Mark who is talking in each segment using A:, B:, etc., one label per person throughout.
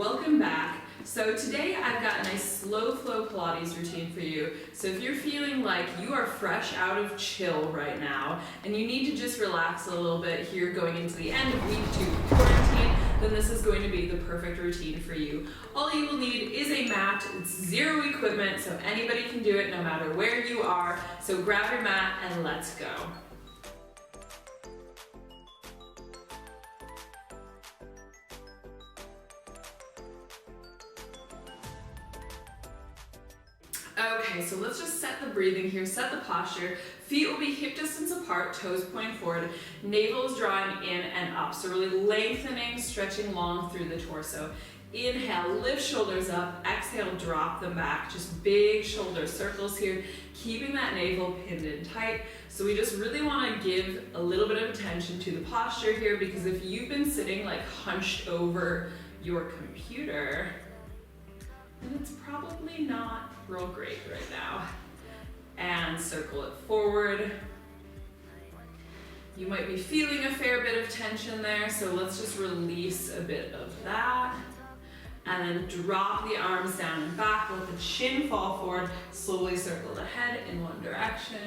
A: welcome back. So today I've got a nice slow flow Pilates routine for you. So if you're feeling like you are fresh out of chill right now and you need to just relax a little bit here going into the end of week 2 quarantine, then this is going to be the perfect routine for you. All you will need is a mat. It's zero equipment, so anybody can do it no matter where you are. So grab your mat and let's go. Okay, so let's just set the breathing here, set the posture. Feet will be hip distance apart, toes pointing forward, navel is drawing in and up. So really lengthening, stretching long through the torso. Inhale, lift shoulders up, exhale, drop them back. Just big shoulder circles here, keeping that navel pinned in tight. So we just really want to give a little bit of attention to the posture here, because if you've been sitting like hunched over your computer, then it's probably not real great right now. And circle it forward. You might be feeling a fair bit of tension there, so let's just release a bit of that. And then drop the arms down and back, let the chin fall forward, slowly circle the head in one direction.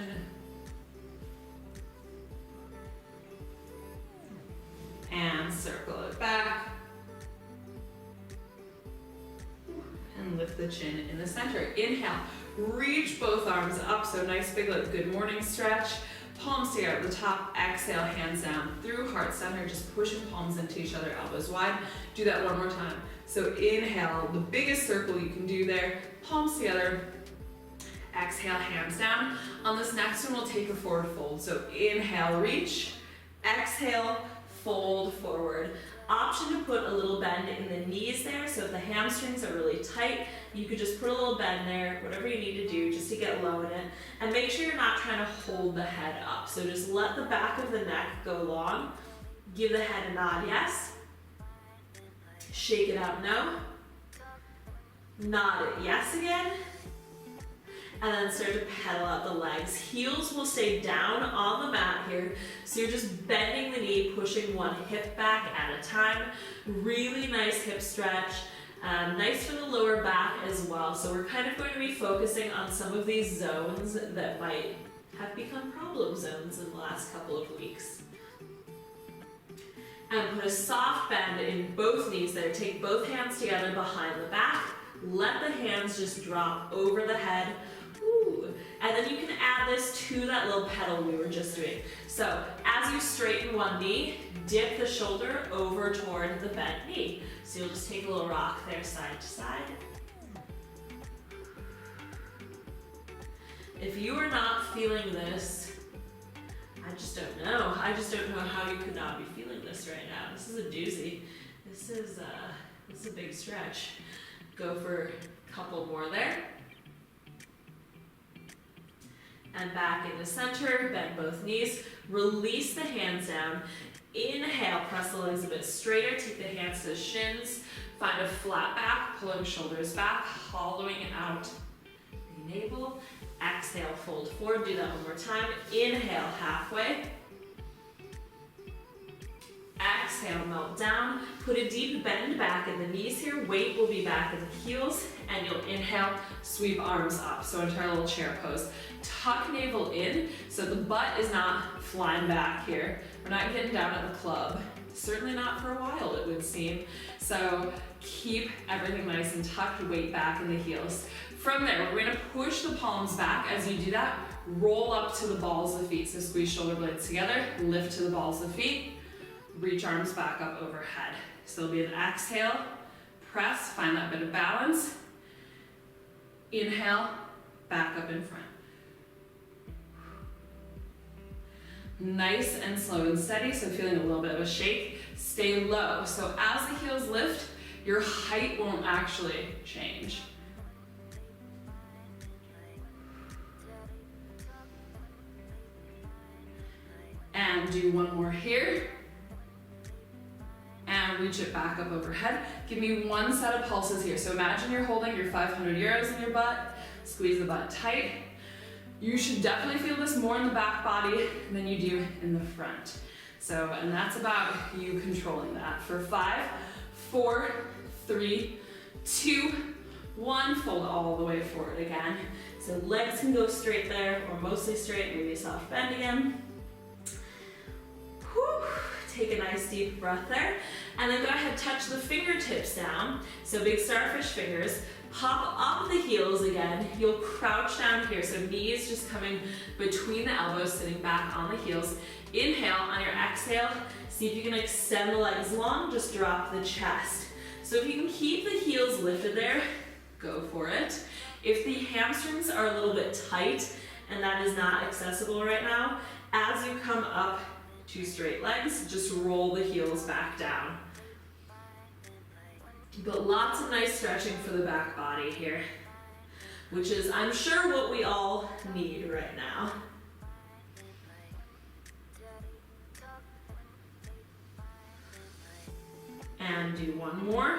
A: And circle it back. And lift the chin in the center. Inhale, reach both arms up, so nice big like good morning stretch. Palms together at the top, exhale, hands down through heart center, just pushing palms into each other, elbows wide. Do that one more time. So inhale, the biggest circle you can do there, palms together. Exhale, hands down. On this next one, we'll take a forward fold. So inhale, reach. Exhale, fold forward. Option to put a little bend in the knees there, so if the hamstrings are really tight, you could just put a little bend there, whatever you need to do just to get low in it. And make sure you're not trying to hold the head up. So just let the back of the neck go long. Give the head a nod, yes. Shake it out, no. Nod it, yes again. And then start to pedal out the legs. Heels will stay down on the mat here. So you're just bending the knee, pushing one hip back at a time. Really nice hip stretch. Nice for the lower back as well. So we're kind of going to be focusing on some of these zones that might have become problem zones in the last couple of weeks. And put a soft bend in both knees there. Take both hands together behind the back. Let the hands just drop over the head. And then you can add this to that little pedal we were just doing. So as you straighten one knee, dip the shoulder over toward the bent knee. So you'll just take a little rock there side to side. If you are not feeling this, I just don't know. I just don't know how you could not be feeling this right now. This is a doozy. This is a big stretch. Go for a couple more there. And back into center, bend both knees, release the hands down. Inhale, press the legs a bit straighter, take the hands to the shins, find a flat back, pulling shoulders back, hollowing out the navel. Exhale, fold forward, do that one more time. Inhale, halfway. Exhale, melt down. Put a deep bend back in the knees here. Weight will be back in the heels. And you'll inhale, sweep arms up. So into our little chair pose. Tuck navel in so the butt is not flying back here. We're not getting down at the club. Certainly not for a while, it would seem. So keep everything nice and tucked, weight back in the heels. From there, we're going to push the palms back. As you do that, roll up to the balls of the feet. So squeeze shoulder blades together, lift to the balls of the feet. Reach arms back up overhead. So it'll be an exhale, press, find that bit of balance. Inhale, back up in front. Nice and slow and steady, so feeling a little bit of a shake. Stay low. So as the heels lift, your height won't actually change. And do one more here. And reach it back up overhead. Give me one set of pulses here. So imagine you're holding your 500 euros in your butt. Squeeze the butt tight. You should definitely feel this more in the back body than you do in the front. So, and that's about you controlling that. For 5, 4, 3, 2, 1. Fold all the way forward again. So legs can go straight there or mostly straight, maybe a soft bend again. Whew. Take a nice deep breath there. And then go ahead, touch the fingertips down. So big starfish fingers. Hop up the heels again. You'll crouch down here. So knees just coming between the elbows, sitting back on the heels. Inhale. On your exhale, see if you can extend the legs long. Just drop the chest. So if you can keep the heels lifted there, go for it. If the hamstrings are a little bit tight and that is not accessible right now, as you come up to straight legs, just roll the heels back down. But lots of nice stretching for the back body here, which is, I'm sure, what we all need right now. And do one more.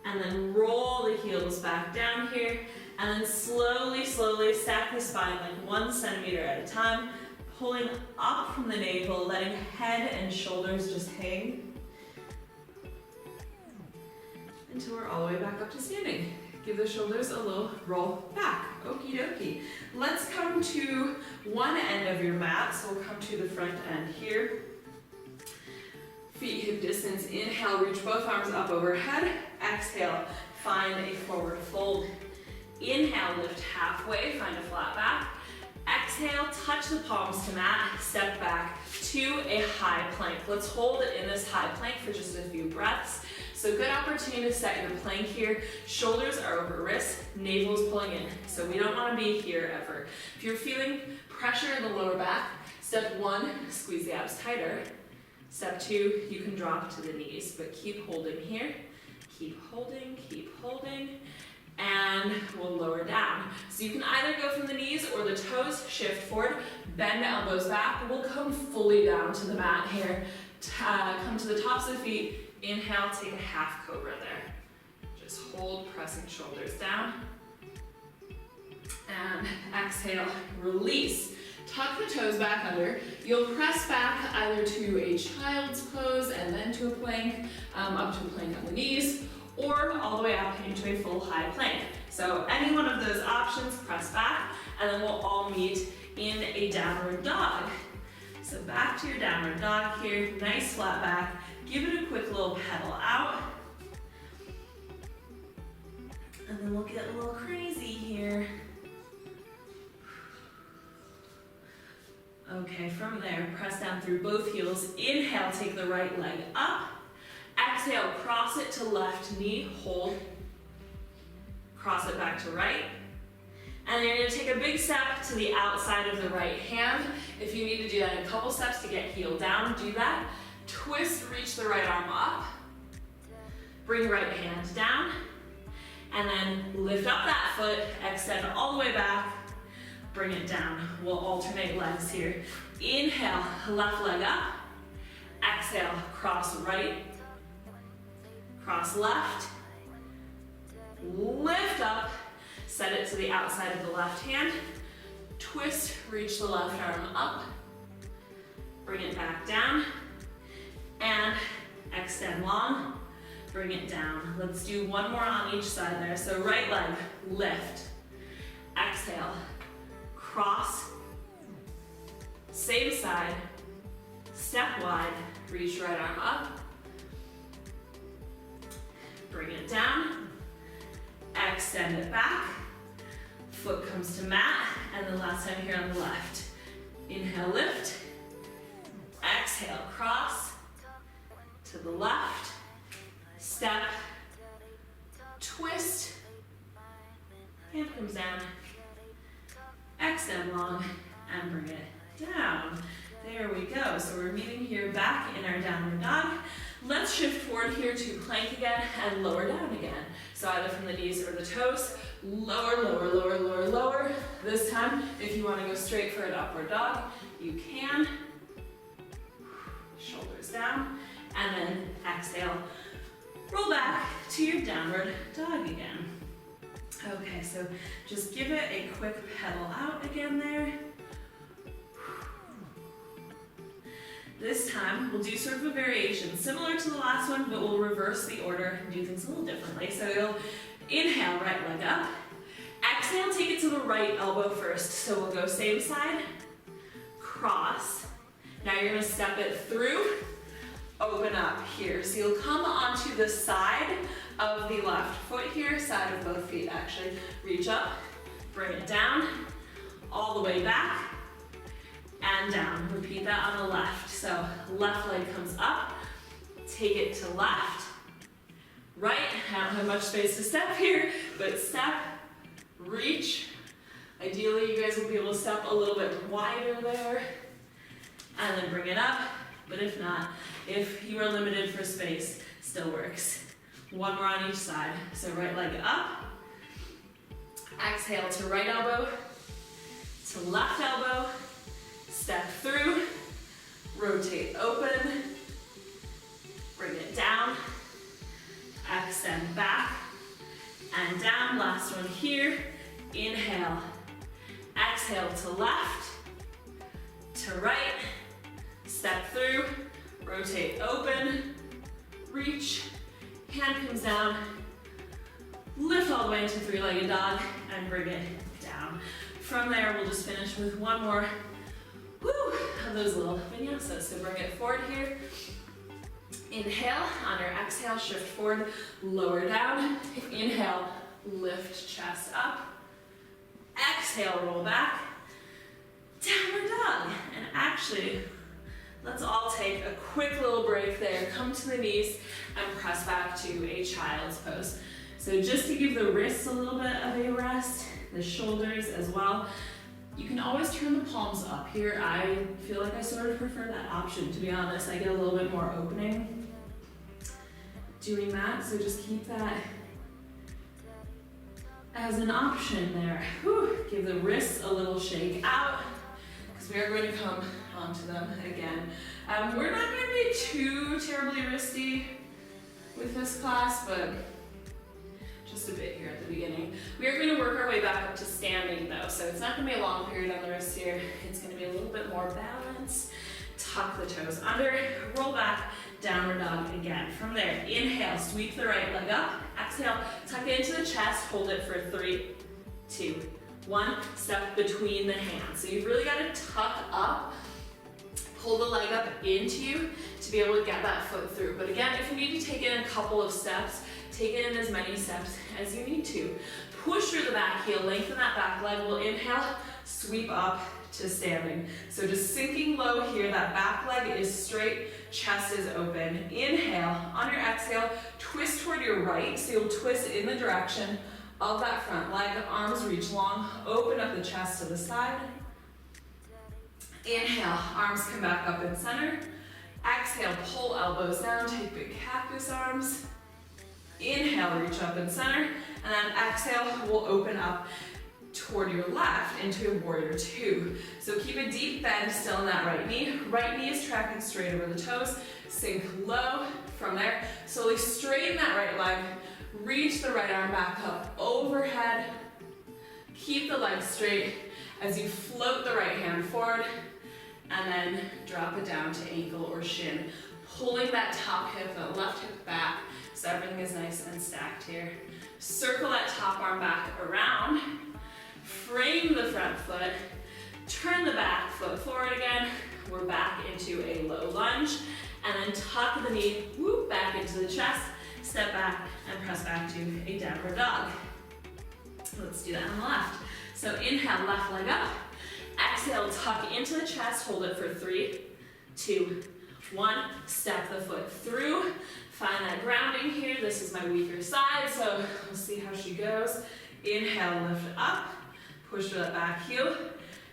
A: And then roll the heels back down here. And then slowly, slowly stack the spine like 1 centimeter at a time, pulling up from the navel, letting head and shoulders just hang until we're all the way back up to standing. Give the shoulders a little roll back. Okie dokie. Let's come to one end of your mat. So we'll come to the front end here. Feet hip distance. Inhale, reach both arms up overhead. Exhale, find a forward fold. Inhale, lift halfway, find a flat back. Exhale, touch the palms to mat, step back to a high plank. Let's hold it in this high plank for just a few breaths. So good opportunity to set your plank here. Shoulders are over wrists, navel is pulling in. So we don't want to be here ever. If you're feeling pressure in the lower back, step 1, squeeze the abs tighter. Step 2, you can drop to the knees, but keep holding here. Keep holding, and we'll lower down. So you can either go from the knees or the toes, shift forward, bend the elbows back. We'll come fully down to the mat here. Come to the tops of the feet. Inhale, take a half cobra there. Just hold, pressing shoulders down. And exhale, release. Tuck the toes back under. You'll press back either to a child's pose and then to a plank, up to a plank on the knees, or all the way up into a full high plank. So any one of those options, press back, and then we'll all meet in a downward dog. So back to your downward dog here, nice flat back. Give it a quick little pedal out. And then we'll get a little crazy here. Okay, from there, press down through both heels. Inhale, take the right leg up. Exhale, cross it to left knee, hold. Cross it back to right. And then you're gonna take a big step to the outside of the right hand. If you need to do that in a couple steps to get heel down, do that. Twist, reach the right arm up. Bring right hand down. And then lift up that foot, extend all the way back. Bring it down. We'll alternate legs here. Inhale, left leg up. Exhale, cross right. Cross left. Lift up. Set it to the outside of the left hand. Twist, reach the left arm up. Bring it back down. And extend long. Bring it down. Let's do one more on each side there. So right leg, lift. Exhale. Cross, same side, step wide, reach right arm up, bring it down, extend it back, foot comes to mat, and then last time here on the left. Inhale, lift, exhale, cross, to the left, step, twist, hand comes down, extend long, and bring it down. There we go. So we're meeting here back in our downward dog. Let's shift forward here to plank again and lower down again. So either from the knees or the toes, lower, lower, lower, lower, lower. This time, if you want to go straight for an upward dog, you can. Shoulders down, and then exhale. Roll back to your downward dog again. Okay, so just give it a quick pedal out again there. This time, we'll do sort of a variation, similar to the last one, but we'll reverse the order and do things a little differently. So you'll inhale, right leg up. Exhale, take it to the right elbow first. So we'll go same side, cross. Now you're gonna step it through, open up here. So you'll come onto the side of the left foot here, side of both feet actually. Reach up, bring it down, all the way back, and down. Repeat that on the left. So left leg comes up, take it to left, right. I don't have much space to step here, but step, reach. Ideally, you guys will be able to step a little bit wider there, and then bring it up. But if not, if you are limited for space, still works. One more on each side. So right leg up, exhale to right elbow, to left elbow, step through, rotate open, bring it down, extend back, and down. Last one here, inhale, exhale to left, to right, step through, rotate open, reach, hand comes down, lift all the way into three-legged dog, and bring it down. From there, we'll just finish with one more of those little vinyasas. So bring it forward here. Inhale, on your exhale, shift forward, lower down. Inhale, lift chest up. Exhale, roll back. Downward dog. And actually, let's all take a quick little break there. Come to the knees and press back to a child's pose. So just to give the wrists a little bit of a rest, the shoulders as well. You can always turn the palms up here. I feel like I sort of prefer that option, to be honest. I get a little bit more opening doing that, so just keep that as an option there. Whew. Give the wrists a little shake out, because we are going to come onto them again. We're not going to be too terribly wristy with this class, but just a bit here at the beginning. We are going to work our way back up to standing though, so it's not going to be a long period on the wrists here. It's going to be a little bit more balance. Tuck the toes under, roll back, downward dog again. From there, inhale, sweep the right leg up. Exhale, tuck it into the chest, hold it for 3, 2, 1. Step between the hands. So you've really got to tuck up, pull the leg up into you to be able to get that foot through. But again, if you need to take it in a couple of steps, take it in as many steps as you need to. Push through the back heel, lengthen that back leg. We'll inhale, sweep up to standing. So just sinking low here, that back leg is straight, chest is open. Inhale, on your exhale, twist toward your right. So you'll twist in the direction of that front leg. Arms reach long, open up the chest to the side. Inhale, arms come back up in center. Exhale, pull elbows down, take big cactus arms. Inhale, reach up in center, and then exhale, we'll open up toward your left into a warrior two. So keep a deep bend still in that right knee. Right knee is tracking straight over the toes. Sink low. From there, slowly straighten that right leg. Reach the right arm back up overhead. Keep the leg straight as you float the right hand forward, and then drop it down to ankle or shin. Pulling that top hip, that left hip back, so everything is nice and stacked here. Circle that top arm back around. Frame the front foot. Turn the back foot forward again. We're back into a low lunge. And then tuck the knee, whoop, back into the chest. Step back and press back to a downward dog. Let's do that on the left. So inhale, left leg up. Exhale, tuck into the chest. Hold it for 3, 2, 1. Step the foot through. Find that grounding here. This is my weaker side, so we'll see how she goes. Inhale, lift up. Push for that back heel.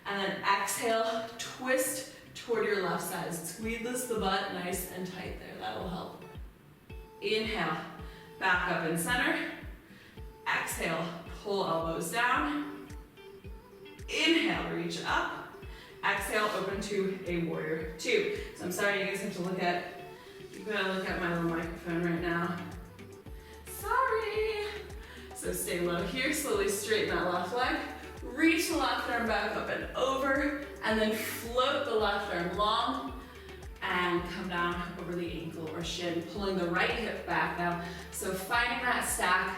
A: And then exhale, twist toward your left side. Squeeze the butt nice and tight there. That will help. Inhale, back up in center. Exhale, pull elbows down. Inhale, reach up. Exhale, open to a warrior two. So I'm sorry you guys have to look at, you gotta look at my little microphone right now. Sorry. So stay low here, slowly straighten that left leg. Reach the left arm back up and over, and then float the left arm long and come down over the ankle or shin, pulling the right hip back now. So finding that stack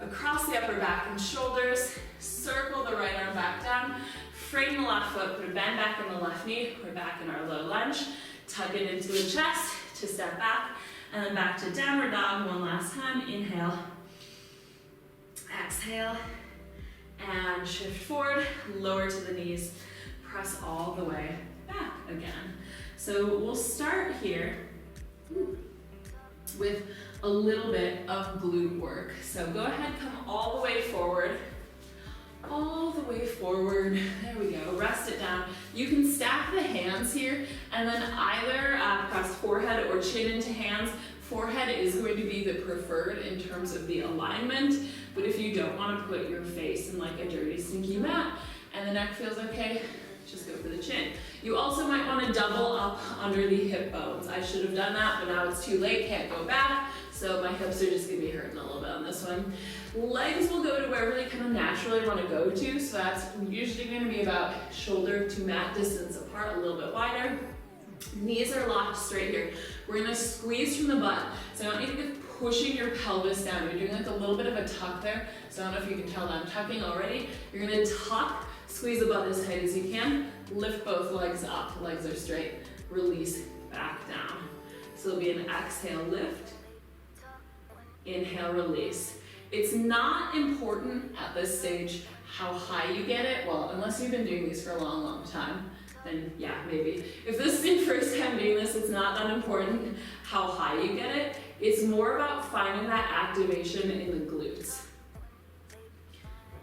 A: across the upper back and shoulders, circle the right arm back down, frame the left foot, put a bend back in the left knee, we're back in our low lunge, tuck it into the chest to step back, and then back to downward dog one last time. Inhale, exhale, and shift forward, lower to the knees, press all the way back again. So we'll start here with a little bit of glute work. So go ahead, come all the way forward. All the way forward. There we go. Rest it down. You can stack the hands here and then either press forehead or chin into hands. Forehead is going to be the preferred in terms of the alignment, but if you don't want to put your face in like a dirty, stinky mat and the neck feels okay, just go for the chin. You also might want to double up under the hip bones. I should have done that, but now it's too late, can't go back, so my hips are just going to be hurting a little bit on this one. Legs will go to wherever they kind of naturally want to go to, so that's usually going to be about shoulder to mat distance apart, a little bit wider. Knees are locked straight here. We're going to squeeze from the butt, so I don't need to be pushing your pelvis down. You're doing like a little bit of a tuck there, so I don't know if you can tell that I'm tucking already. You're going to tuck, squeeze the butt as tight as you can, lift both legs up, legs are straight, release back down. So it'll be an exhale, lift, inhale, release. It's not important at this stage how high you get it, well, unless you've been doing these for a long, long time, then yeah, maybe. If this is your first time doing this, it's not that important how high you get it. It's more about finding that activation in the glutes.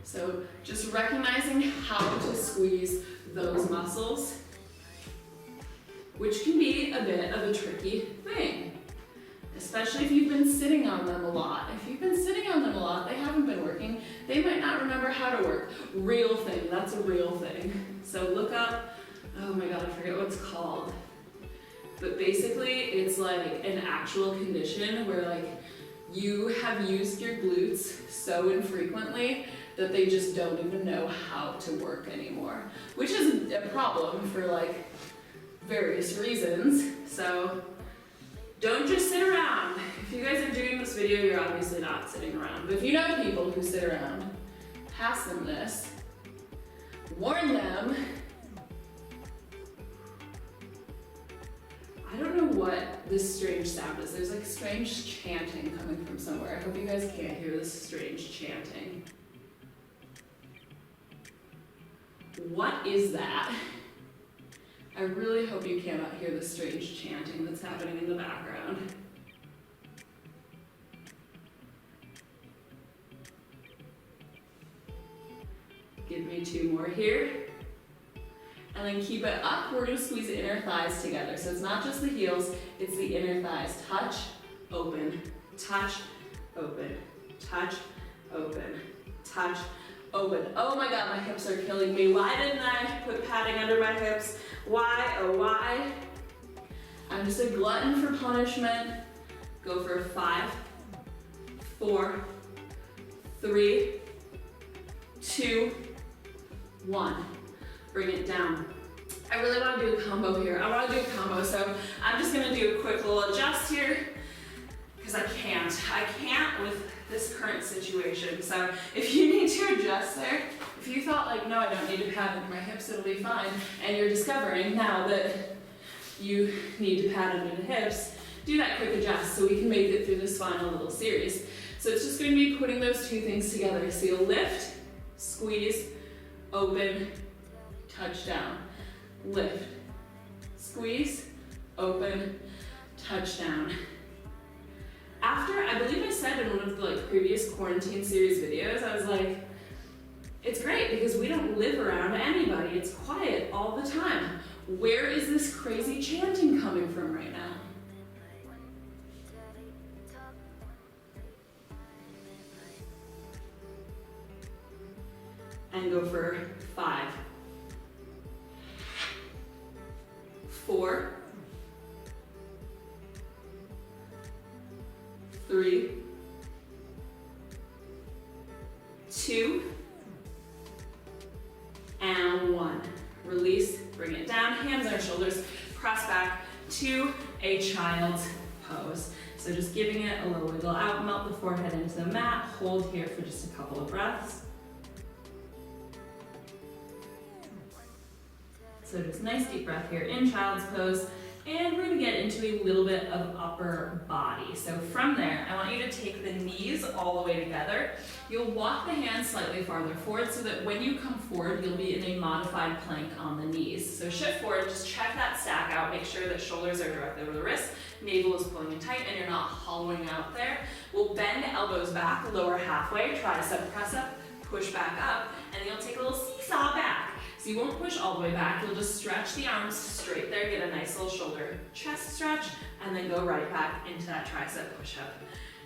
A: So just recognizing how to squeeze those muscles, which can be a bit of a tricky thing, especially if you've been sitting on them a lot. If you've been sitting on them a lot, they haven't been working, they might not remember how to work. Real thing, that's a real thing. So look up, oh my God, I forget what it's called. But basically it's like an actual condition where like you have used your glutes so infrequently that they just don't even know how to work anymore, which is a problem for like various reasons. So don't just sit around. If you guys are doing this video, you're obviously not sitting around. But if you know people who sit around, pass them this, warn them. I don't know what this strange sound is. There's like strange chanting coming from somewhere. I hope you guys can't hear this strange chanting. What is that? I really hope you cannot hear the strange chanting that's happening in the background. Give me 2 more here. And then keep it up. We're going to squeeze the inner thighs together. So it's not just the heels, it's the inner thighs. Touch, open, touch, open, touch, open, touch, open. Oh my God, my hips are killing me. Why didn't I put padding under my hips? Why, oh why? I'm just a glutton for punishment. Go for 5, 4, 3, 2, 1. Bring it down. I really want to do a combo here. I want to do a combo, so I'm just going to do a quick little adjust here because I can't with this current situation. So if you need to adjust there, if you thought like, no, I don't need to pad under my hips, it'll be fine, and you're discovering now that you need to pad under the hips, do that quick adjust so we can make it through this final little series. So it's just going to be putting those 2 things together. So you'll lift, squeeze, open, touch down, lift, squeeze, open, touch down. After, I believe I said in one of the previous quarantine series videos, I was like, it's great because we don't live around anybody. It's quiet all the time. Where is this crazy chanting coming from right now? And go for 5, 4, 3, 2, and 1. Release, bring it down, hands on our shoulders, press back, child's pose. So just giving it a little wiggle out, melt the forehead into the mat, hold here for just a couple of breaths. So just nice deep breath here in child's pose. And we're gonna get into a little bit of upper body. So from there, I want you to take the knees all the way together. You'll walk the hands slightly farther forward so that when you come forward, you'll be in a modified plank on the knees. So shift forward, just check that stack out, make sure that shoulders are directly over the wrist, navel is pulling in tight, and you're not hollowing out there. We'll bend elbows back, lower halfway, tricep press up, push back up, and you'll take a little seesaw back. So you won't push all the way back, you'll just stretch the arms straight there, get a nice little shoulder chest stretch, and then go right back into that tricep push-up.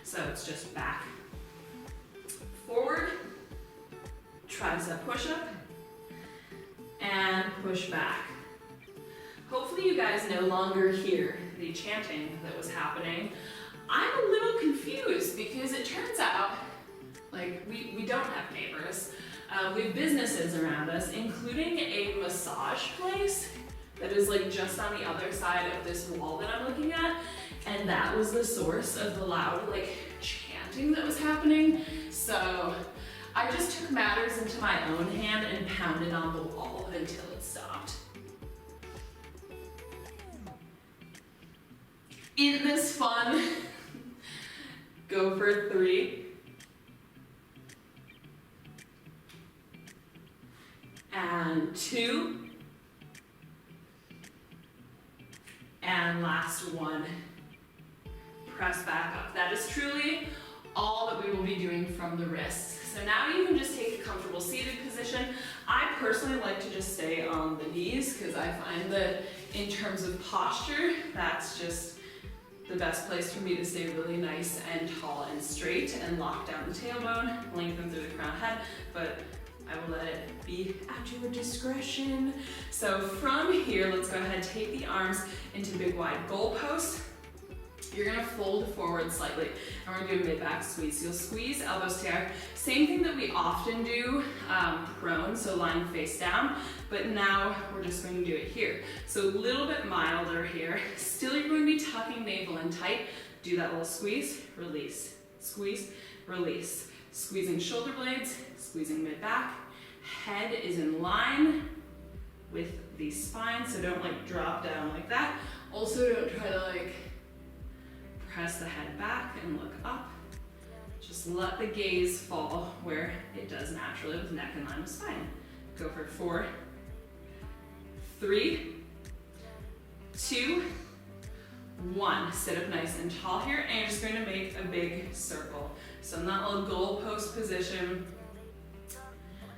A: So it's just back, forward, tricep push-up, and push back. Hopefully you guys no longer hear the chanting that was happening. I'm a little confused because it turns out, like, we don't have neighbors. We have businesses around us, including a massage place that is like just on the other side of this wall that I'm looking at. And that was the source of the loud like chanting that was happening. So I just took matters into my own hand and pounded on the wall until it stopped. Isn't this fun? Go for 3. And 2, and last 1. Press back up. That is truly all that we will be doing from the wrists. So now you can just take a comfortable seated position. I personally like to just stay on the knees because I find that in terms of posture, that's just the best place for me to stay really nice and tall and straight and lock down the tailbone, lengthen through the crown head, but I will let it be at your discretion. So from here, let's go ahead and take the arms into big wide goalposts. You're gonna fold forward slightly, and we're gonna do a mid-back squeeze. So you'll squeeze elbows together. Same thing that we often do prone, so lying face down, but now we're just going to do it here. So a little bit milder here. Still, you're going to be tucking navel in tight. Do that little squeeze, release, squeeze, release. Squeezing shoulder blades, squeezing mid-back. Head is in line with the spine, so don't like drop down like that. Also don't try to like press the head back and look up. Just let the gaze fall where it does naturally with neck in line with spine. Go for 4, 3, 2, 1. Sit up nice and tall here, and you're just going to make a big circle. So in that little goalpost position,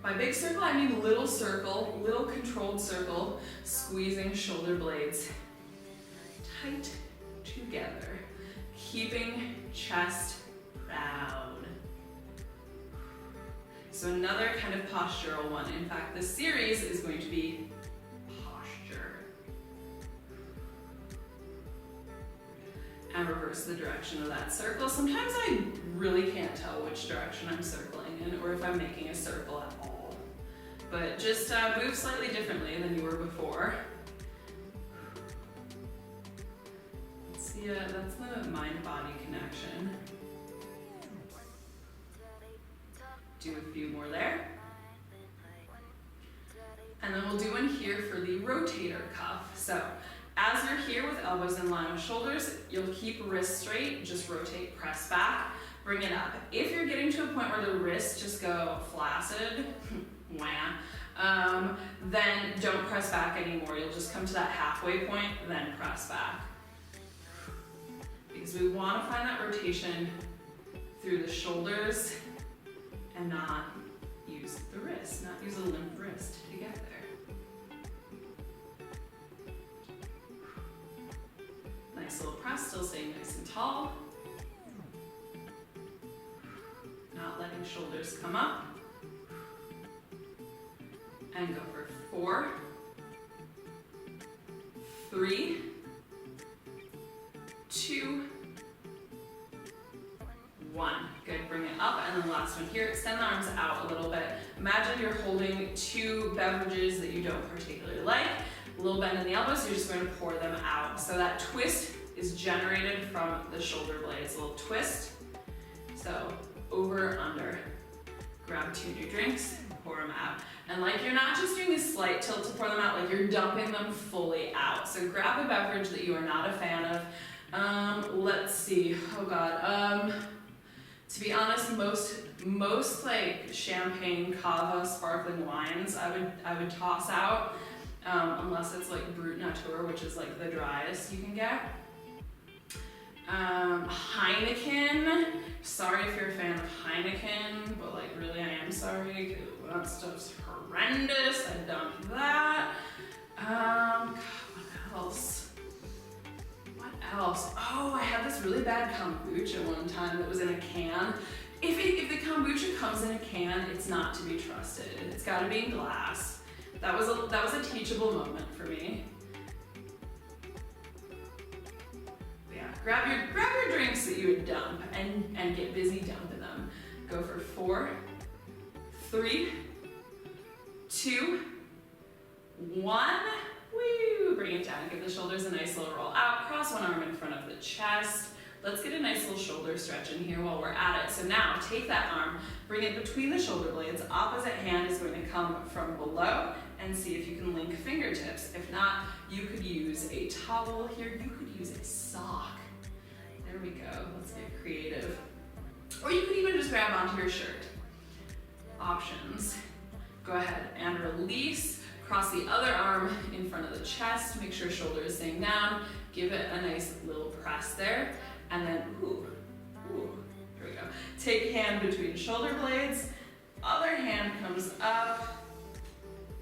A: by big circle, I mean little circle, little controlled circle, squeezing shoulder blades tight together, keeping chest proud. So another kind of postural one. In fact, this series is going to be posture. And reverse the direction of that circle. Sometimes I really can't tell which direction I'm circling in or if I'm making a circle at all. But just move slightly differently than you were before. Let's see, that's the mind-body connection. Do a few more there. And then we'll do one here for the rotator cuff. So as you're here with elbows in line with shoulders, you'll keep wrists straight, just rotate, press back, bring it up. If you're getting to a point where the wrists just go flaccid, then don't press back anymore. You'll just come to that halfway point, then press back. Because we want to find that rotation through the shoulders and not use the wrist, not use a limp wrist to get there. Nice little press, still staying nice and tall. Not letting shoulders come up. And go for 4, 3, 2, 1. Good, bring it up, and then last one here. Extend the arms out a little bit. Imagine you're holding 2 beverages that you don't particularly like. A little bend in the elbows, so you're just going to pour them out. So that twist is is generated from the shoulder blades. A little twist. So over, under. Grab 2 new drinks, pour them out. And like you're not just doing a slight tilt to pour them out, like you're dumping them fully out. So grab a beverage that you are not a fan of. Let's see, oh God. To be honest, most like champagne, cava, sparkling wines, I would toss out, unless it's like Brut Natur, which is like the driest you can get. Heineken. Sorry if you're a fan of Heineken, but like really I am sorry. That stuff's horrendous. I dumped that. What else? What else? Oh, I had this really bad kombucha one time that was in a can. If the kombucha comes in a can, it's not to be trusted. It's got to be in glass. That was a teachable moment for me. Grab your drinks that you would dump and get busy dumping them. Go for 4, 3, 2, 1. Woo! Bring it down. Give the shoulders a nice little roll out. Cross one arm in front of the chest. Let's get a nice little shoulder stretch in here while we're at it. So now take that arm, bring it between the shoulder blades. Opposite hand is going to come from below, and see if you can link fingertips. If not, you could use a towel here. You could use a sock. There we go, let's get creative. Or you could even just grab onto your shirt. Options. Go ahead and release. Cross the other arm in front of the chest. Make sure shoulder is staying down. Give it a nice little press there. And then, here we go. Take hand between shoulder blades. Other hand comes up.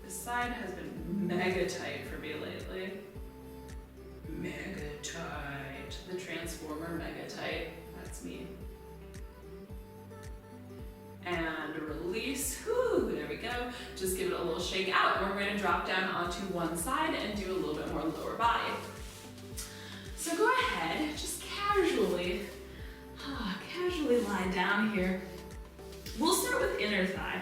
A: This side has been mega tight for me lately. Mega tight. The Transformer mega tight. That's me. And release. Whew, there we go. Just give it a little shake out. And we're going to drop down onto one side and do a little bit more lower body. So go ahead, just casually lie down here. We'll start with inner thigh.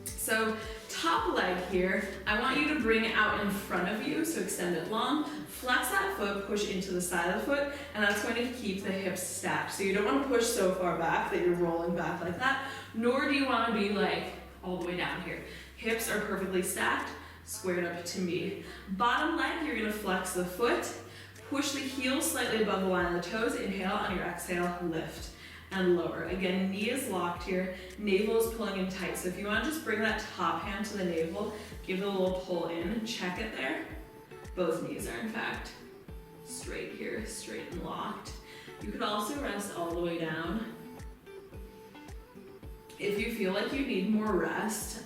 A: So top leg here, I want you to bring it out in front of you, so extend it long. Flex that foot, push into the side of the foot, and that's going to keep the hips stacked. So you don't want to push so far back that you're rolling back like that, nor do you want to be like all the way down here. Hips are perfectly stacked, squared up to me. Bottom leg, you're going to flex the foot, push the heel slightly above the line of the toes, inhale, on your exhale, lift and lower. Again, knee is locked here, navel is pulling in tight. So if you want to just bring that top hand to the navel, give it a little pull in, check it there. Both knees are in fact straight here, straight and locked. You could also rest all the way down. If you feel like you need more rest,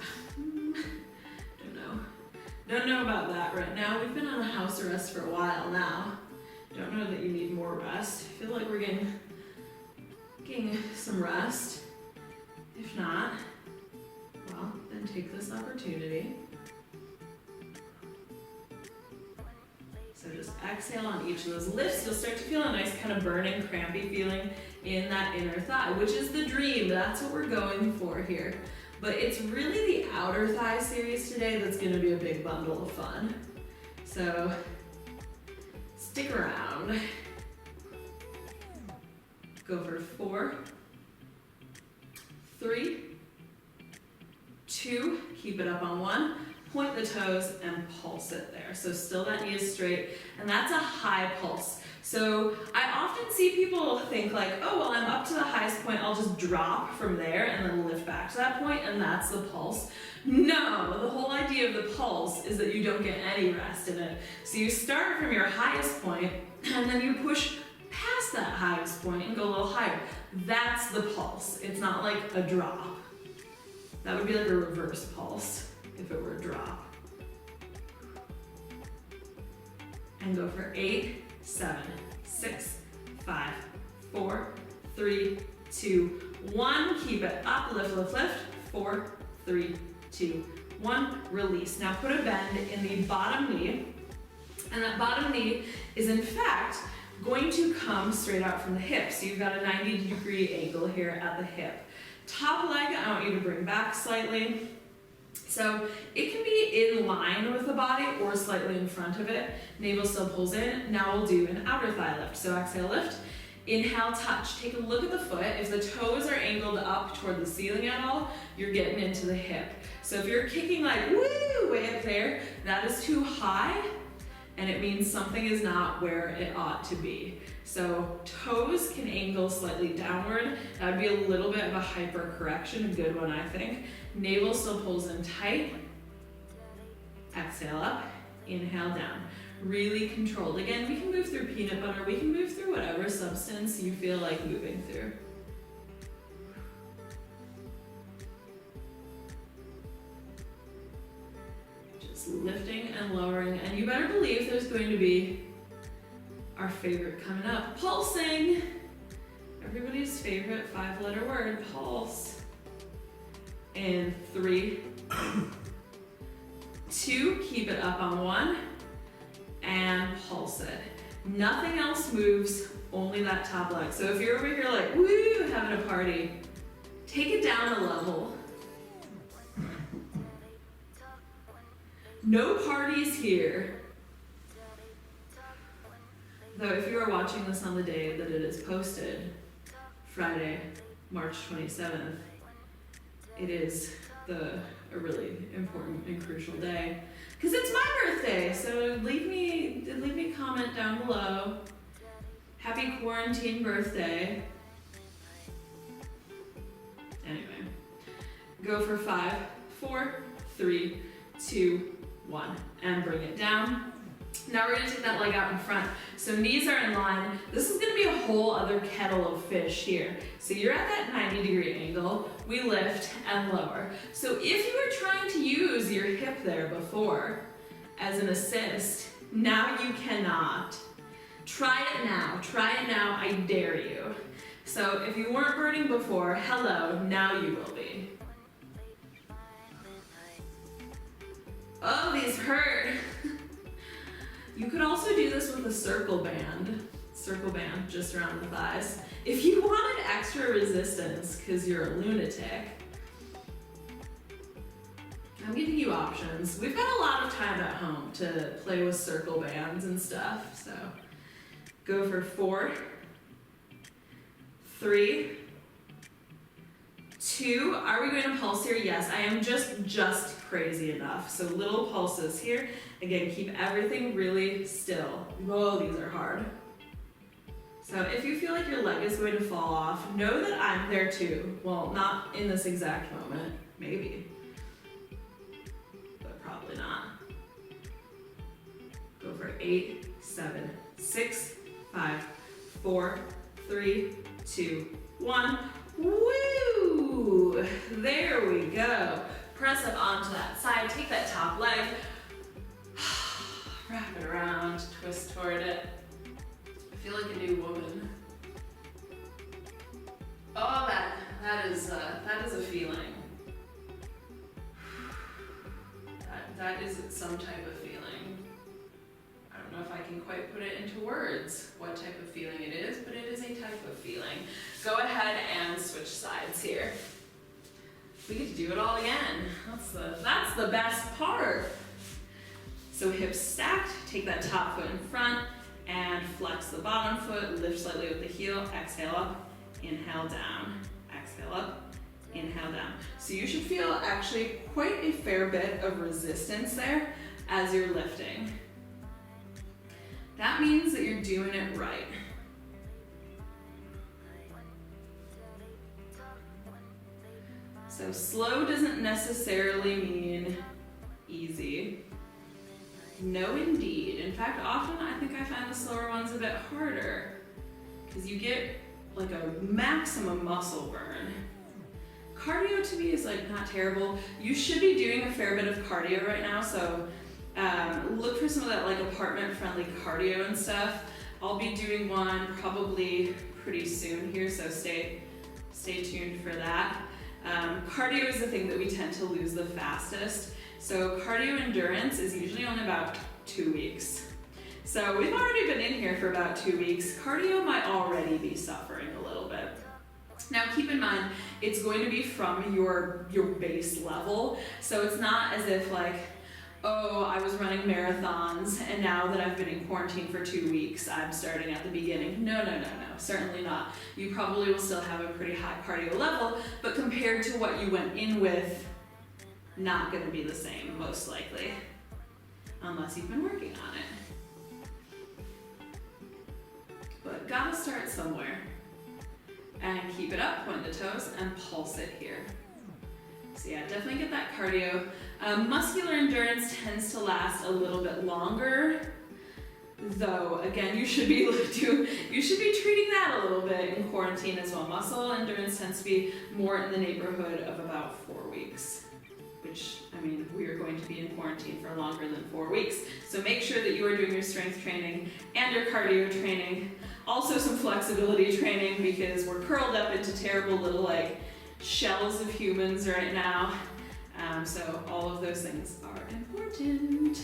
A: don't know about that right now. We've been on a house arrest for a while now. Don't know that you need more rest. I feel like we're getting some rest. If not, well, then take this opportunity. So just exhale on each of those lifts. You'll start to feel a nice kind of burning, crampy feeling in that inner thigh, which is the dream. That's what we're going for here. But it's really the outer thigh series today that's going to be a big bundle of fun. So stick around. Go for 4, 3, 2, keep it up on 1, point the toes and pulse it there. So still that knee is straight, and that's a high pulse. So I often see people think like, oh, well, I'm up to the highest point, I'll just drop from there and then lift back to that point, and that's the pulse. No, the whole idea of the pulse is that you don't get any rest in it. So you start from your highest point, and then you push past that highest point and go a little higher. That's the pulse. It's not like a drop. That would be like a reverse pulse if it were a drop. And go for 8, 7, 6, 5, 4, 3, 2, 1. Keep it up, lift, lift, lift. 4, 3, 2, 1. Release. Now put a bend in the bottom knee, and that bottom knee is in fact going to come straight out from the hip. So you've got a 90-degree angle here at the hip. Top leg, I want you to bring back slightly. So it can be in line with the body or slightly in front of it. Navel still pulls in. Now we'll do an outer thigh lift. So exhale, lift. Inhale, touch. Take a look at the foot. If the toes are angled up toward the ceiling at all, you're getting into the hip. So if you're kicking like woo way up there, that is too high, and it means something is not where it ought to be. So toes can angle slightly downward. That would be a little bit of a hyper correction, a good one I think. Navel still pulls in tight. Exhale up, inhale down. Really controlled. Again, we can move through peanut butter, we can move through whatever substance you feel like moving through. Just lifting and lowering, and you better believe there's going to be our favorite coming up, pulsing. Everybody's favorite 5-letter word, pulse. In 3, 2, keep it up on 1, and pulse it. Nothing else moves, only that top leg. So if you're over here like, woo, having a party, take it down a level. No parties here. Though if you are watching this on the day that it is posted, Friday, March 27th, it is a really important and crucial day because it's my birthday. So leave me a comment down below. Happy quarantine birthday. Anyway, go for 5, 4, 3, 2, 1, and bring it down. Now we're gonna take that leg out in front. So knees are in line. This is gonna be a whole other kettle of fish here. So you're at that 90-degree angle. We lift and lower. So if you were trying to use your hip there before as an assist, now you cannot. Try it now, I dare you. So if you weren't burning before, hello, now you will be. Oh, these hurt. You could also do this with a circle band just around the thighs. If you wanted extra resistance because you're a lunatic, I'm giving you options. We've got a lot of time at home to play with circle bands and stuff, so go for 4, 3, 2. Are we going to pulse here? Yes, I am just crazy enough. So little pulses here. Again, keep everything really still. Whoa, these are hard. So if you feel like your leg is going to fall off, know that I'm there too. Well, not in this exact moment, maybe, but probably not. Go for 8, 7, 6, 5, 4, 3, 2, 1. Woo! There we go. Press up onto that side, take that top leg, wrap it around, twist toward it. I feel like a new woman. Oh, that is a feeling. That is some type of feeling. I don't know if I can quite put it into words what type of feeling it is, but it is a type of feeling. Go ahead and switch sides here. We get to do it all again. That's the best part. So hips stacked, take that top foot in front and flex the bottom foot, lift slightly with the heel, exhale up, inhale down, exhale up, inhale down. So you should feel actually quite a fair bit of resistance there as you're lifting. That means that you're doing it right. So slow doesn't necessarily mean easy. No, indeed. In fact, often I think I find the slower ones a bit harder because you get like a maximum muscle burn. Cardio to me is like not terrible. You should be doing a fair bit of cardio right now, so look for some of that like apartment-friendly cardio and stuff. I'll be doing one probably pretty soon here, so stay tuned for that. Cardio is the thing that we tend to lose the fastest. So cardio endurance is usually only about 2 weeks. So we've already been in here for about 2 weeks. Cardio might already be suffering a little bit. Now Now keep in mind, it's going to be from your base level. So it's not as if like, oh, I was running marathons and now that I've been in quarantine for 2 weeks, I'm starting at the beginning. No, certainly not. You probably will still have a pretty high cardio level, but compared to what you went in with, not gonna be the same, most likely, unless you've been working on it. But gotta start somewhere. And keep it up, point the toes, and pulse it here. So yeah, definitely get that cardio. Muscular endurance tends to last a little bit longer, though again, you should be treating that a little bit in quarantine as well. Muscle endurance tends to be more in the neighborhood of about 4 weeks, which, I mean, we are going to be in quarantine for longer than 4 weeks. So make sure that you are doing your strength training and your cardio training. Also some flexibility training, because we're curled up into terrible little like shells of humans right now. So all of those things are important.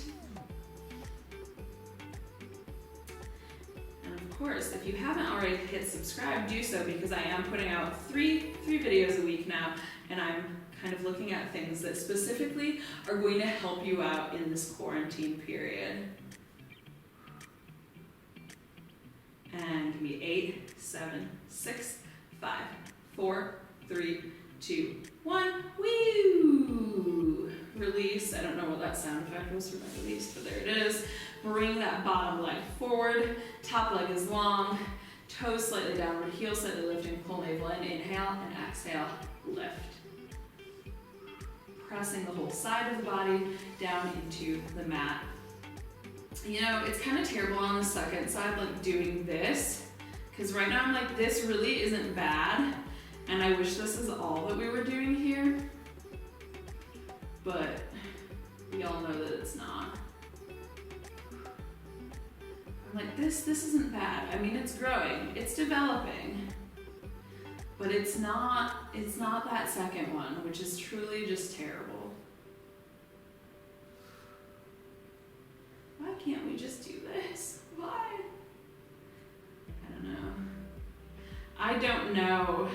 A: And of course, if you haven't already hit subscribe, do so, because I am putting out three videos a week now, and I'm kind of looking at things that specifically are going to help you out in this quarantine period. And give me 8, 7, 6, 5, 4, 3, 2, 1. Woo! Release. I don't know what that sound effect was for my release, but there it is. Bring that bottom leg forward. Top leg is long. Toes slightly downward. Heel slightly lifting. Pull navel in. Inhale and exhale. Lift. Pressing the whole side of the body down into the mat. You know, it's kind of terrible on the second side, like doing this, because right now I'm like, this really isn't bad, and I wish this is all that we were doing here, but we all know that it's not. I'm like, this isn't bad. I mean, it's growing, it's developing, but it's not that second one, which is truly just terrible. Why can't we just do this? Why? I don't know.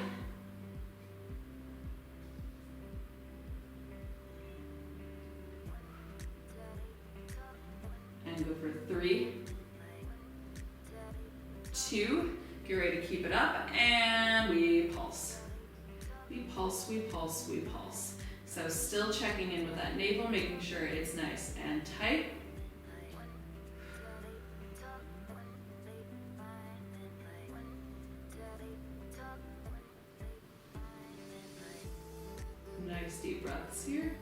A: And go for 3, 2, get ready to keep it up, and we pulse. We pulse, we pulse, we pulse. So still checking in with that navel, making sure it's nice and tight. Nice deep breaths here.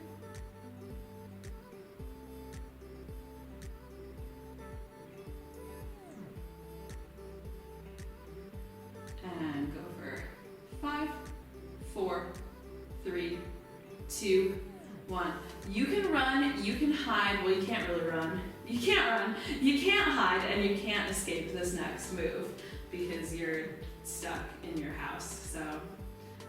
A: And go for 5, 4, 3, 2, 1. You can run, you can hide. Well, you can't really run. You can't run, you can't hide, and you can't escape this next move because you're stuck in your house. So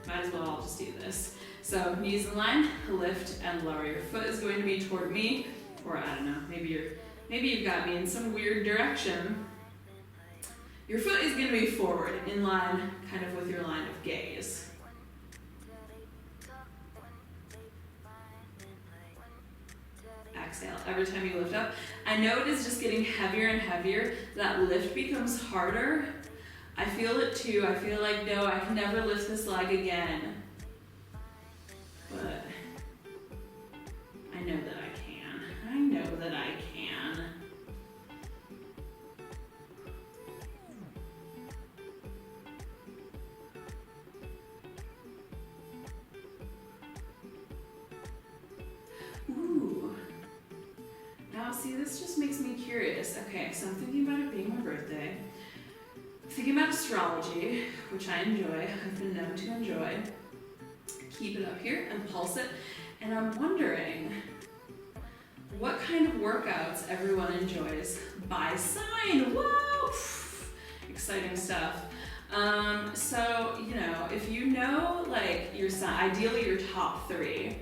A: might as well all just do this. So knees in line, lift and lower. Your foot is going to be toward me, or I don't know, maybe you've got me in some weird direction. Your foot is going to be forward, in line, kind of with your line of gaze. Exhale every time you lift up. I know it is just getting heavier and heavier. That lift becomes harder. I feel it too. I feel like, no, I can never lift this leg again. But I know that I can. I know that I can. Ooh. Now see, this just makes me curious. Okay, so I'm thinking about it being my birthday. Thinking about astrology, which I enjoy. I've been known to enjoy. Keep it up here and pulse it. And I'm wondering what kind of workouts everyone enjoys by sign. Whoa! Exciting stuff. So, you know, if you know like your sign, ideally your top 3,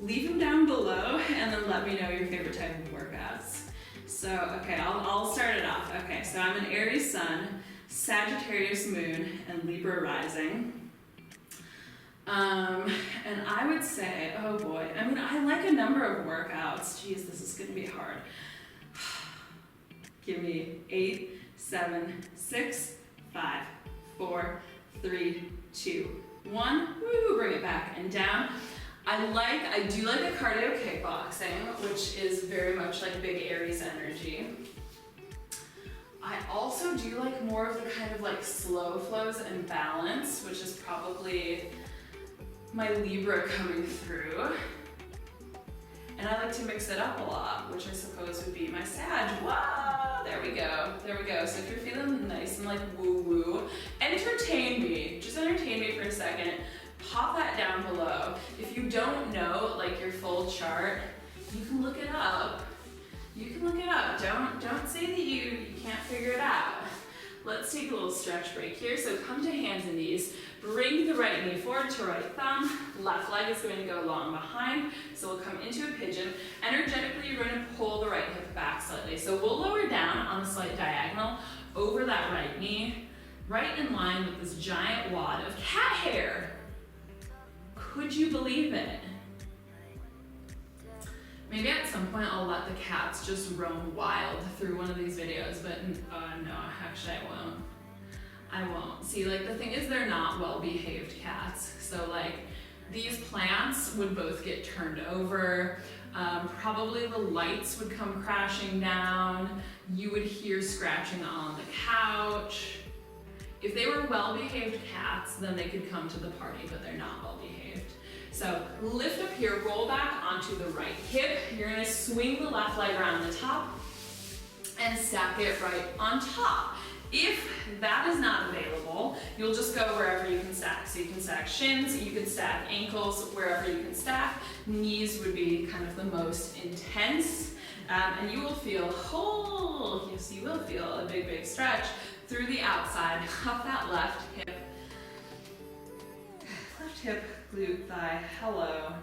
A: leave them down below and then let me know your favorite type of workouts. So, okay, I'll start it off. Okay, so I'm an Aries sun, Sagittarius moon, and Libra rising. And I would say, oh boy, I mean, I like a number of workouts. Geez, this is gonna be hard. Give me 8, 7, 6, 5, 4, 3, 2, 1. Woo, bring it back and down. I do like a cardio kickboxing, which is very much like big Aries energy. I also do like more of the kind of like slow flows and balance, which is probably my Libra coming through. And I like to mix it up a lot, which I suppose would be my Sag. Whoa, there we go, there we go. So if you're feeling nice and like woo-woo, entertain me, just entertain me for a second. Pop that down below. If you don't know like your full chart, you can look it up. You can look it up. Don't say that you can't figure it out. Let's take a little stretch break here. So come to hands and knees. Bring the right knee forward to right thumb. Left leg is going to go long behind. So we'll come into a pigeon. Energetically, you're going to pull the right hip back slightly. So we'll lower down on a slight diagonal over that right knee, right in line with this giant wad of cat hair. Could you believe it? Maybe at some point I'll let the cats just roam wild through one of these videos, but no, actually I won't. See, like the thing is they're not well-behaved cats. So like these plants would both get turned over. Probably the lights would come crashing down. You would hear scratching on the couch. If they were well-behaved cats, then they could come to the party, but they're not well-behaved. So lift up here, roll back onto the right hip. You're gonna swing the left leg around the top and stack it right on top. If that is not available, you'll just go wherever you can stack. So you can stack shins, you can stack ankles, wherever you can stack. Knees would be kind of the most intense. And you will feel, yes, you will feel a big, big stretch through the outside of that left hip. Left hip, glute, thigh, hello.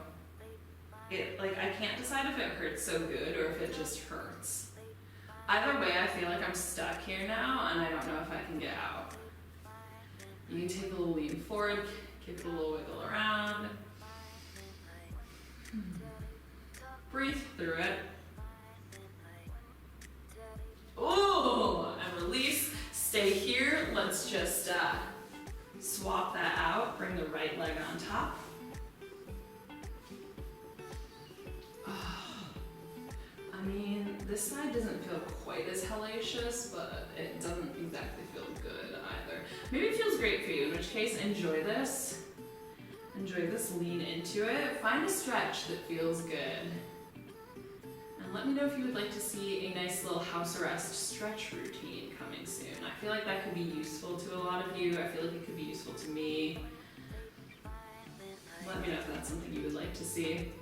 A: I can't decide if it hurts so good or if it just hurts. Either way, I feel like I'm stuck here now and I don't know if I can get out. You can take a little lean forward, give it a little wiggle around. Breathe through it. Oh, and release. Stay here. Let's just swap that out. Bring the right leg on top. I mean, this side doesn't feel quite as hellacious, but it doesn't exactly feel good either. Maybe it feels great for you, in which case enjoy this. Enjoy this, lean into it. Find a stretch that feels good. And let me know if you would like to see a nice little house arrest stretch routine coming soon. I feel like that could be useful to a lot of you. I feel like it could be useful to me. Let me know if that's something you would like to see.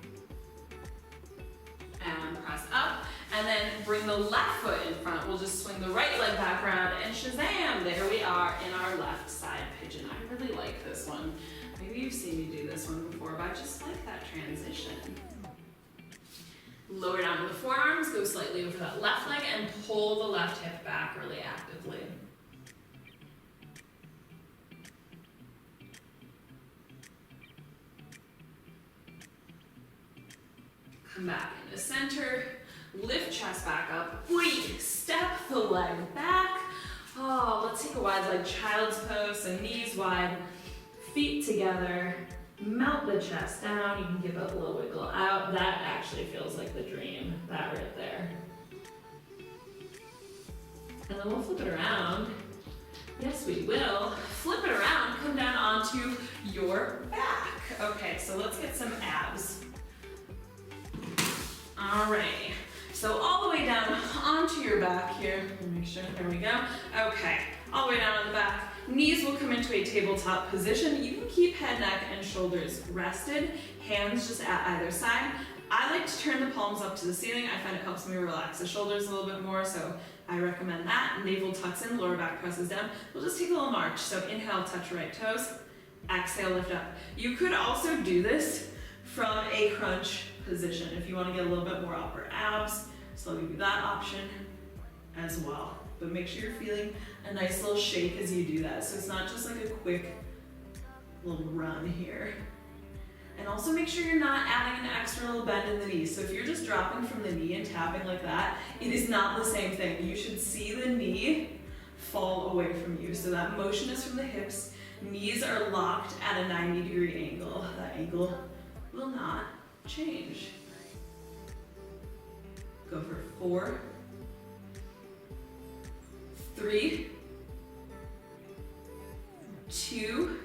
A: And press up, and then bring the left foot in front. We'll just swing the right leg back around, and shazam, there we are in our left side pigeon. I really like this one. Maybe you've seen me do this one before, but I just like that transition. Lower down to the forearms, go slightly over that left leg, and pull the left hip back really actively. Come back into center, lift chest back up, step the leg back. Oh, let's take a wide leg child's pose, so knees wide, feet together, melt the chest down. You can give it a little wiggle out. That actually feels like the dream, that right there. And then we'll flip it around. Yes, we will. Flip it around, come down onto your back. Okay, so let's get some abs. Alright, so all the way down onto your back here. Make sure, there we go. Okay, all the way down on the back. Knees will come into a tabletop position. You can keep head, neck, and shoulders rested. Hands just at either side. I like to turn the palms up to the ceiling. I find it helps me relax the shoulders a little bit more, so I recommend that. Navel tucks in, lower back presses down. We'll just take a little march. So inhale, touch right toes. Exhale, lift up. You could also do this from a crunch position if you want to get a little bit more upper abs. So I'll give you that option as well. But make sure you're feeling a nice little shake as you do that. So it's not just like a quick little run here. And also make sure you're not adding an extra little bend in the knees. So if you're just dropping from the knee and tapping like that, it is not the same thing. You should see the knee fall away from you. So that motion is from the hips. Knees are locked at a 90-degree angle. That angle will not change. Go for 4, 3, 2.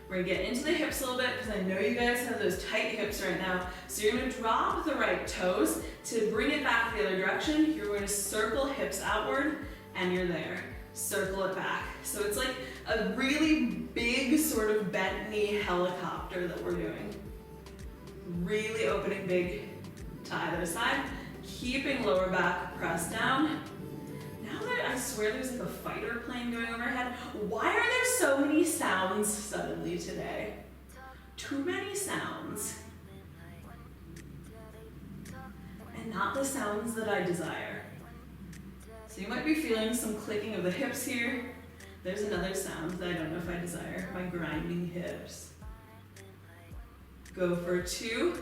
A: We're gonna get into the hips a little bit because I know you guys have those tight hips right now. So you're gonna drop the right toes to bring it back the other direction. You're going to circle hips outward and you're there. Circle it back. So it's like a really big sort of bent knee helicopter that we're doing. Really opening big to either side. Keeping lower back pressed down. Now that I swear there's like a fighter plane going overhead. Why are there so many sounds suddenly today? Too many sounds. And not the sounds that I desire. So you might be feeling some clicking of the hips here. There's another sound that I don't know if I desire. My grinding hips. Go for 2.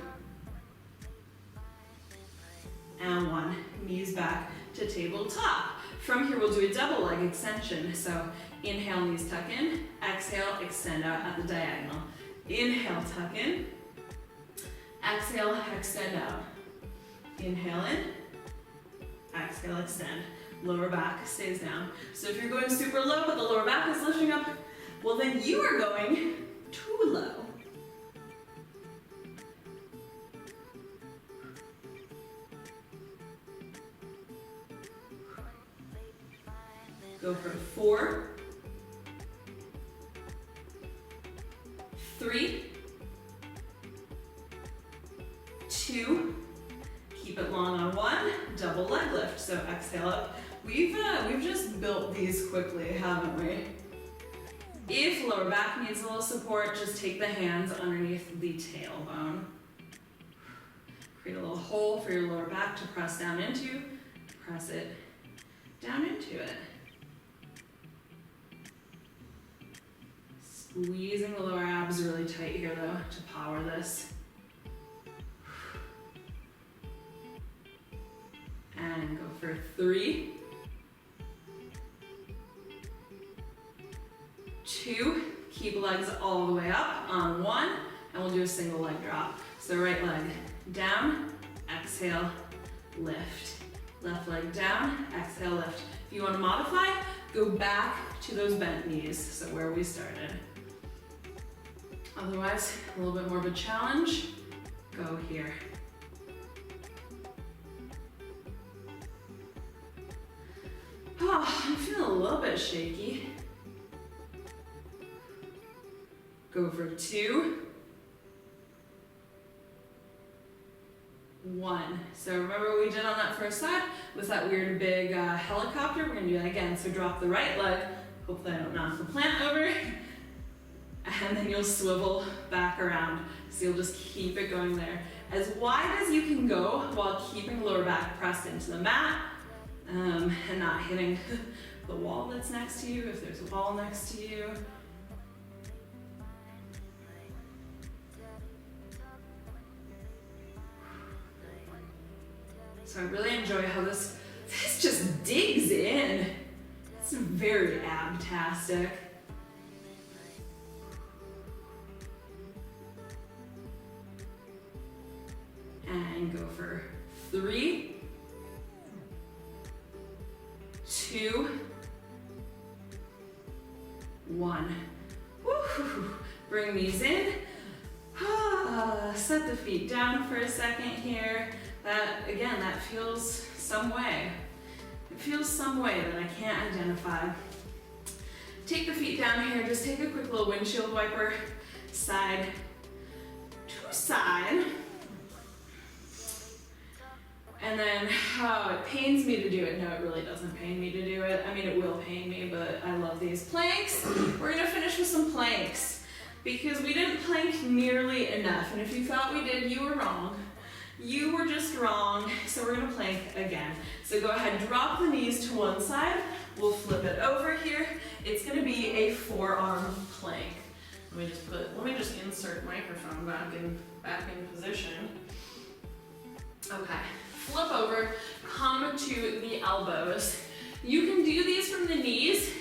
A: And 1. Knees back to tabletop. From here, we'll do a double leg extension. So inhale, knees tuck in. Exhale, extend out at the diagonal. Inhale, tuck in. Exhale, extend out. Inhale in. Exhale, extend. Lower back stays down. So if you're going super low, but the lower back is lifting up, well then you are going too low. Go for 4, 3, 2, keep it long on 1, double leg lift. So exhale up. We've just built these quickly, haven't we? If lower back needs a little support, just take the hands underneath the tailbone. Create a little hole for your lower back to press down into. Press it down into it. Squeezing the lower abs really tight here though to power this. And go for 3, 2, keep legs all the way up on 1, and we'll do a single leg drop. So right leg down, exhale, lift. Left leg down, exhale, lift. If you want to modify, go back to those bent knees, so where we started. Otherwise, a little bit more of a challenge, go here. Oh, I'm feeling a little bit shaky. Go for 2, 1. So remember what we did on that first side with that weird big helicopter? We're gonna do that again. So drop the right leg. Hopefully I don't knock the plant over. And then you'll swivel back around. So you'll just keep it going there. As wide as you can go while keeping lower back pressed into the mat and not hitting the wall that's next to you if there's a wall next to you. So I really enjoy how this just digs in. It's very abtastic. And go for 3, 2, 1. Woo-hoo. Bring these in. Set the feet down for a second here. That feels some way. It feels some way that I can't identify. Take the feet down here. Just take a quick little windshield wiper, side to side. And then, it pains me to do it. No, it really doesn't pain me to do it. I mean, it will pain me, but I love these planks. We're gonna finish with some planks because we didn't plank nearly enough. And if you thought we did, you were wrong. You were just wrong. So we're gonna plank again. So go ahead, drop the knees to one side. We'll flip it over here. It's gonna be a forearm plank. Let me just insert microphone back in position. Okay, flip over, come to the elbows. You can do these from the knees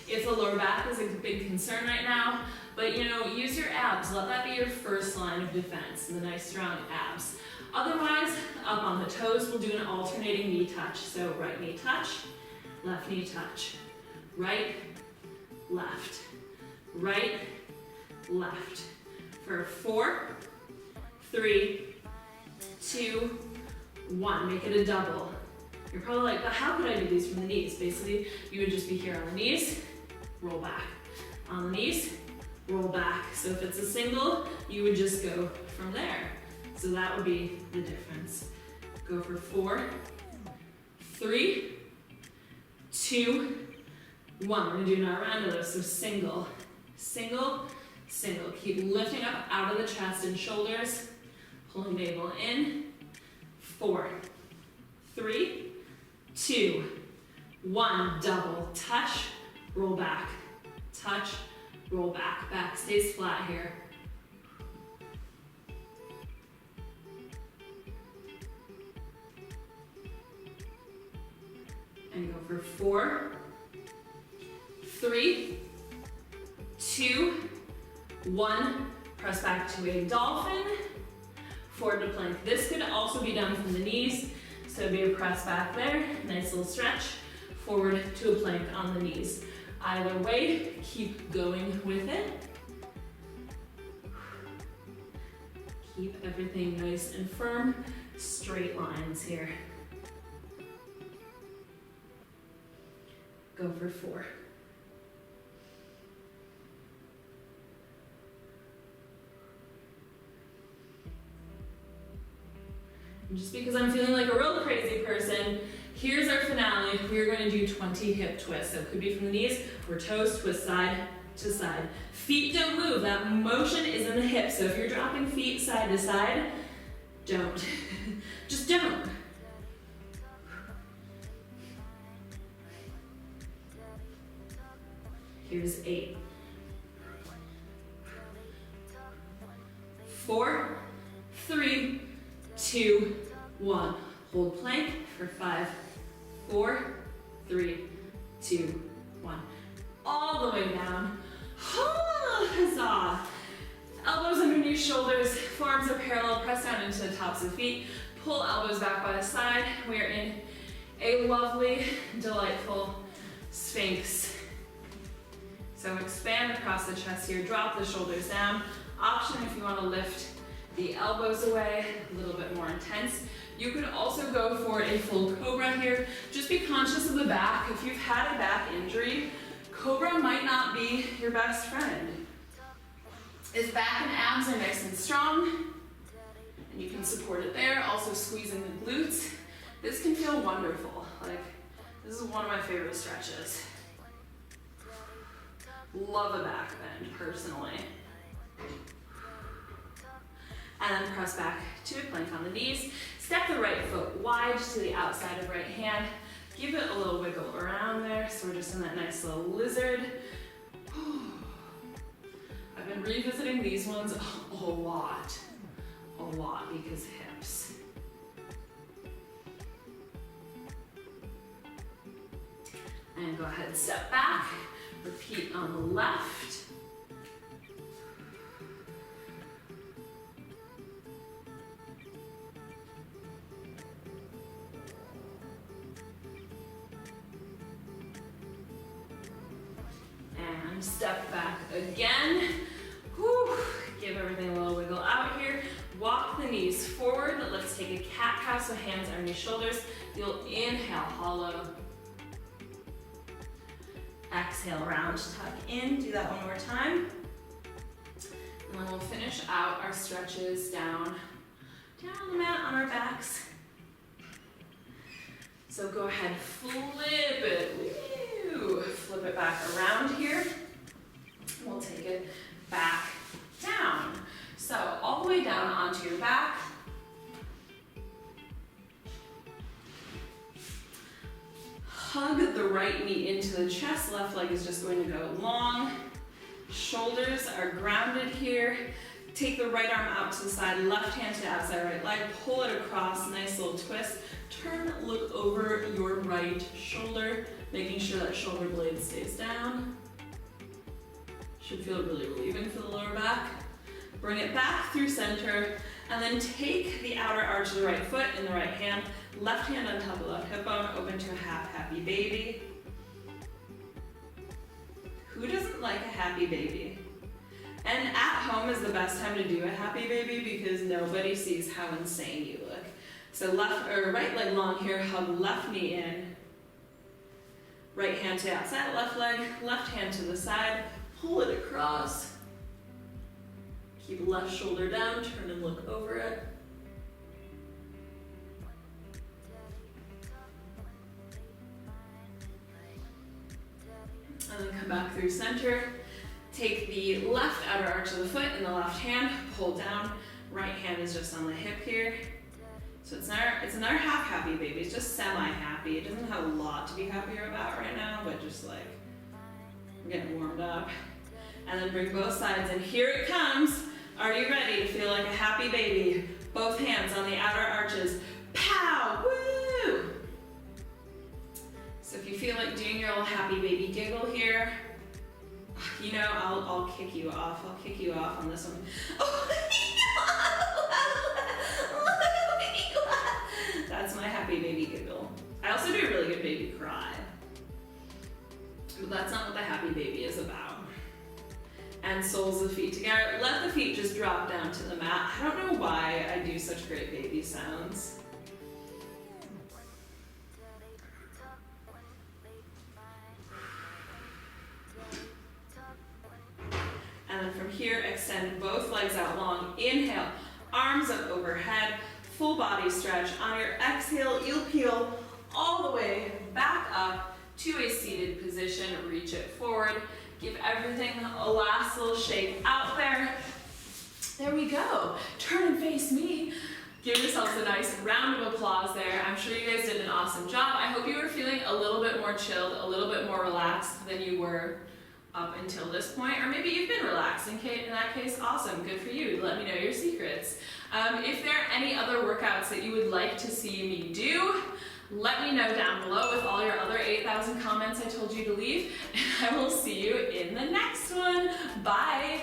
A: if the lower back is a big concern right now, but use your abs. Let that be your first line of defense, the nice strong abs. Otherwise, up on the toes, we'll do an alternating knee touch. So right knee touch, left knee touch, right, left, right, left. For 4, 3, 2, 1. Make it a double. You're probably like, but how could I do these from the knees? Basically, you would just be here on the knees, roll back. On the knees, roll back. So if it's a single, you would just go from there. So that would be the difference. Go for 4, 3, 2, 1. We're gonna do another round of those. So single, single, single. Keep lifting up out of the chest and shoulders. Pulling navel in. 4, 3, 2, 1. Double. Touch, roll back. Touch, roll back. Back stays flat here. And go for 4, 3, 2, 1. Press back to a dolphin. Forward to plank. This could also be done from the knees. So it'd be a press back there. Nice little stretch. Forward to a plank on the knees. Either way, keep going with it. Keep everything nice and firm. Straight lines here. Go for 4. And just because I'm feeling like a real crazy person, here's our finale. We're going to do 20 hip twists. So it could be from the knees or toes, twist side to side. Feet don't move. That motion is in the hips. So if you're dropping feet side to side, don't. Just don't. Here's 8. 4, 3, 2, 1. Hold plank for 5, 4, 3, 2, 1. All the way down. Huzzah! Elbows underneath shoulders, forearms are parallel, press down into the tops of feet. Pull elbows back by the side. We are in a lovely, delightful Sphinx. So expand across the chest here, drop the shoulders down. Option if you want to lift the elbows away, a little bit more intense. You could also go for a full cobra here. Just be conscious of the back. If you've had a back injury, cobra might not be your best friend. If back and abs are nice and strong, and you can support it there, also squeezing the glutes, this can feel wonderful. Like, this is one of my favorite stretches. Love a back bend, personally. And then press back to a plank on the knees. Step the right foot wide to the outside of right hand. Give it a little wiggle around there. So we're just in that nice little lizard. I've been revisiting these ones a lot because hips. And go ahead and step back. Repeat on the left. And step back again. Whew. Give everything a little wiggle out here. Walk the knees forward. Let's take a cat-cow, so hands underneath shoulders. You'll inhale, hollow. Exhale, round, tuck in. Do that one more time. And then we'll finish out our stretches down the mat on our backs. So go ahead, flip it. Woo. Flip it back around here. We'll take it back down. So all the way down onto your back. Hug the right knee into the chest. Left leg is just going to go long, short. shoulders are grounded here. Take the right arm out to the side, left hand to the outside right leg, pull it across, nice little twist. Turn, look over your right shoulder, making sure that shoulder blade stays down. Should feel really relieving for the lower back. Bring it back through center, and then take the outer arch of the right foot in the right hand, left hand on top of left hip bone, open to a half happy baby. Who doesn't like a happy baby? And at home is the best time to do a happy baby because nobody sees how insane you look. So left or right leg long here, hug left knee in. Right hand to the outside, left leg, left hand to the side, pull it across. Keep left shoulder down, turn and look over it. And then come back through center. Take the left outer arch of the foot in the left hand, pull down. Right hand is just on the hip here. So it's another half happy baby. It's just semi-happy. It doesn't have a lot to be happier about right now, but just like I'm getting warmed up. And then bring both sides in. Here it comes. Are you ready to feel like a happy baby? Both hands on the outer arches. Pow! Woo! So if you feel like doing your little happy baby giggle here, you know, I'll kick you off. I'll kick you off on this one. That's my happy baby giggle. I also do a really good baby cry. But that's not what the happy baby is about. And soles of the feet together. Let the feet just drop down to the mat. I don't know why I do such great baby sounds. And then from here, extend both legs out long. Inhale, arms up overhead, full body stretch. On your exhale, you'll peel all the way back up to a seated position. Reach it forward. Give everything a last little shake out there. There we go. Turn and face me. Give yourselves a nice round of applause there. I'm sure you guys did an awesome job. I hope you were feeling a little bit more chilled, a little bit more relaxed than you were up until this point, or maybe you've been relaxing, Kate. In that case, awesome, good for you. Let me know your secrets. If there are any other workouts that you would like to see me do, let me know down below with all your other 8,000 comments I told you to leave, and I will see you in the next one. Bye.